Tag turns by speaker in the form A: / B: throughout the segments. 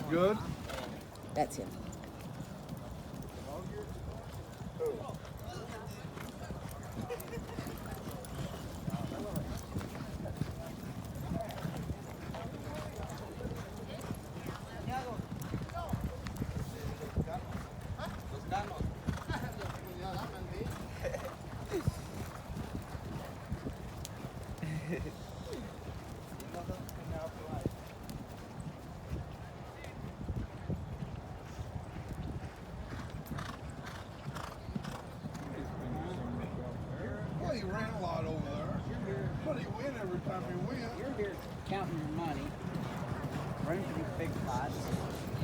A: Good?
B: That's him.
A: Well, you ran a lot over there. But you win every time you win.
C: You're here counting your money, running for these big pots,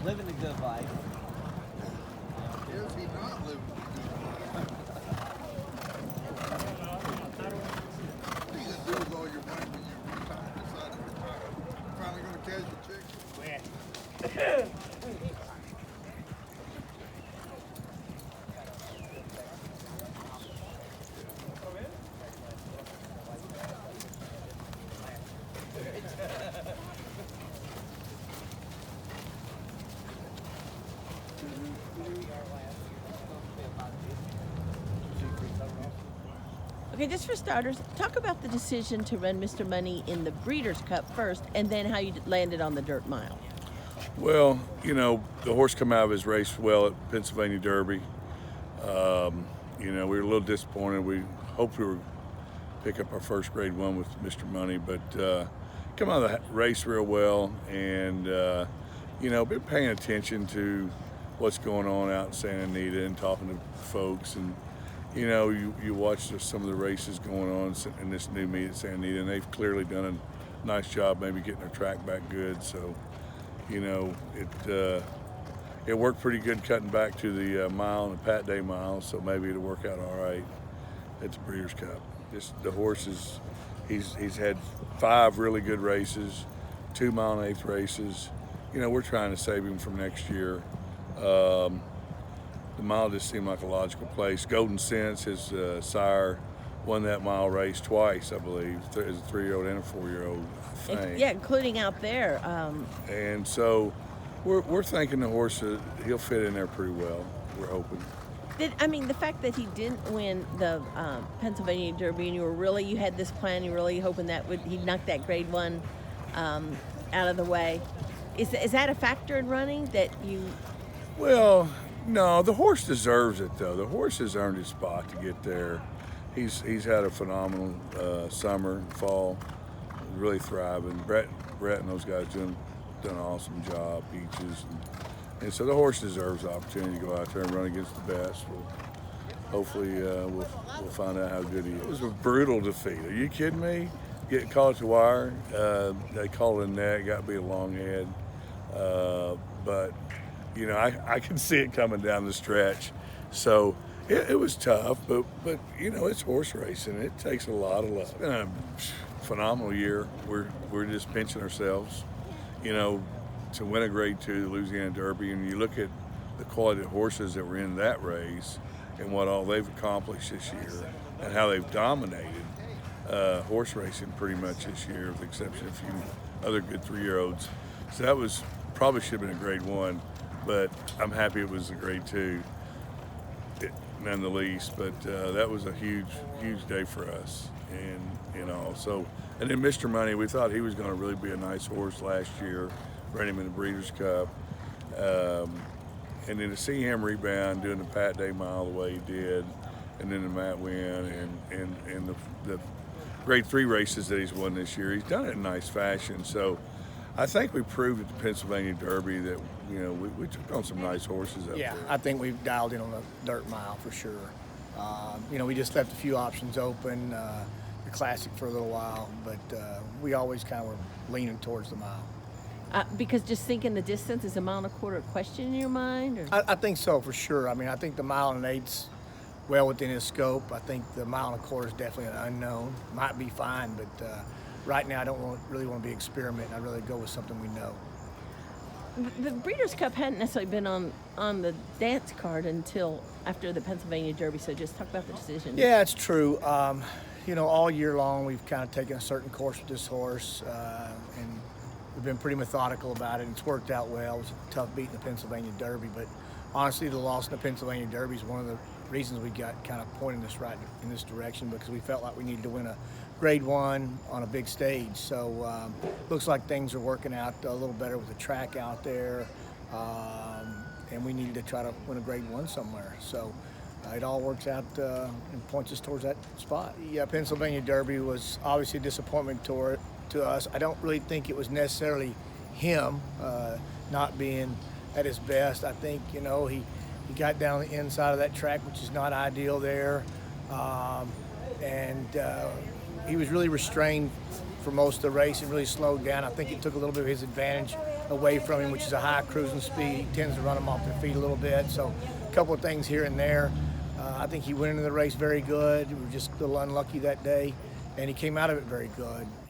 C: living a good life.
A: Is he not living? What you gonna do with all your money when you retire? Decide to retire? Finally gonna cash your checks?
B: Okay, just for starters, talk about the decision to run Mr. Money in the Breeders' Cup first, and then how you landed on the dirt mile.
D: Well, you know, the horse come out of his race well at Pennsylvania Derby. You know, we were a little disappointed. We hoped we were pick up our first grade one with Mr. Money, but come out of the race real well, and you know, been paying attention to what's going on out in Santa Anita and talking to folks, and you know, you watch some of the races going on in this new meet at Santa Anita, and they've clearly done a nice job maybe getting their track back good. So, you know, it worked pretty good cutting back to the mile and the Pat Day mile, so maybe it'll work out all right at the Breeders' Cup. Just the horses, he's had 5 really good races, 2 mile and 1/8 races. You know, we're trying to save him from next year. The mile just seemed like a logical place. Golden Sense, his sire, won that mile race twice, I believe, as a 3-year-old and a 4-year-old, I think.
B: Yeah, including out there.
D: And so we're thinking the horse, he'll fit in there pretty well, we're hoping.
B: The fact that he didn't win the Pennsylvania Derby, and you had this plan, you were really hoping that he'd knock that grade one out of the way. Is that a factor in running that you?
D: Well, no, the horse deserves it though. The horse has earned his spot to get there. He's had a phenomenal summer, fall, really thriving. Bret and those guys done an awesome job, Peaches, and so the horse deserves the opportunity to go out there and run against the best. Hopefully we'll find out how good he is. It was a brutal defeat. Are you kidding me? Getting caught at the wire. They called it a neck, got to be a long head. But, you know, I can see it coming down the stretch. So it was tough, but you know, it's horse racing. It takes a lot of luck. It's been a phenomenal year. We're just pinching ourselves, you know, to win a Grade 2, the Louisiana Derby, and you look at the quality of horses that were in that race and what all they've accomplished this year and how they've dominated horse racing pretty much this year, with the exception of a few other good 3-year-olds. So that was probably should have been a Grade 1, but I'm happy it was a Grade 2 none the least. But that was a huge day for us, and you know, so. And then Mr. Money, we thought he was going to really be a nice horse last year. Ran him in the Breeders' Cup, and then to see him rebound doing the Pat Day mile the way he did, and then the Matt win, and the Grade 3 races that he's won this year, he's done it in nice fashion. So I think we proved at the Pennsylvania Derby that, you know, we took on some nice horses up there.
E: I think we've dialed in on the dirt mile for sure. You know, we just left a few options open, the Classic for a little while, but we always kind of were leaning towards the mile.
B: Because just thinking the distance, is a mile and a quarter a question in your mind? Or?
E: I think so, for sure. I mean, I think the mile and 1/8's well within his scope. I think the mile and a quarter is definitely an unknown. Might be fine, but right now I don't really want to be experimenting. I'd really go with something we know.
B: The Breeders' Cup hadn't necessarily been on the dance card until after the Pennsylvania Derby, so just talk about the decision.
E: Yeah, it's true. all year long we've kind of taken a certain course with this horse, and we've been pretty methodical about it. And it's worked out well. It was a tough beat in the Pennsylvania Derby, but honestly, the loss in the Pennsylvania Derby is one of the reasons we got kind of pointing this right in this direction, because we felt like we needed to win a Grade 1 on a big stage. So looks like things are working out a little better with the track out there, and we needed to try to win a Grade 1 somewhere. So it all works out and points us towards that spot. Yeah, Pennsylvania Derby was obviously a disappointment to us. I don't really think it was necessarily him not being at his best. I think, he got down the inside of that track, which is not ideal there. And he was really restrained for most of the race and really slowed down. I think it took a little bit of his advantage away from him, which is a high cruising speed. He tends to run him off their feet a little bit. So a couple of things here and there. I think he went into the race very good. We were just a little unlucky that day, and he came out of it very good.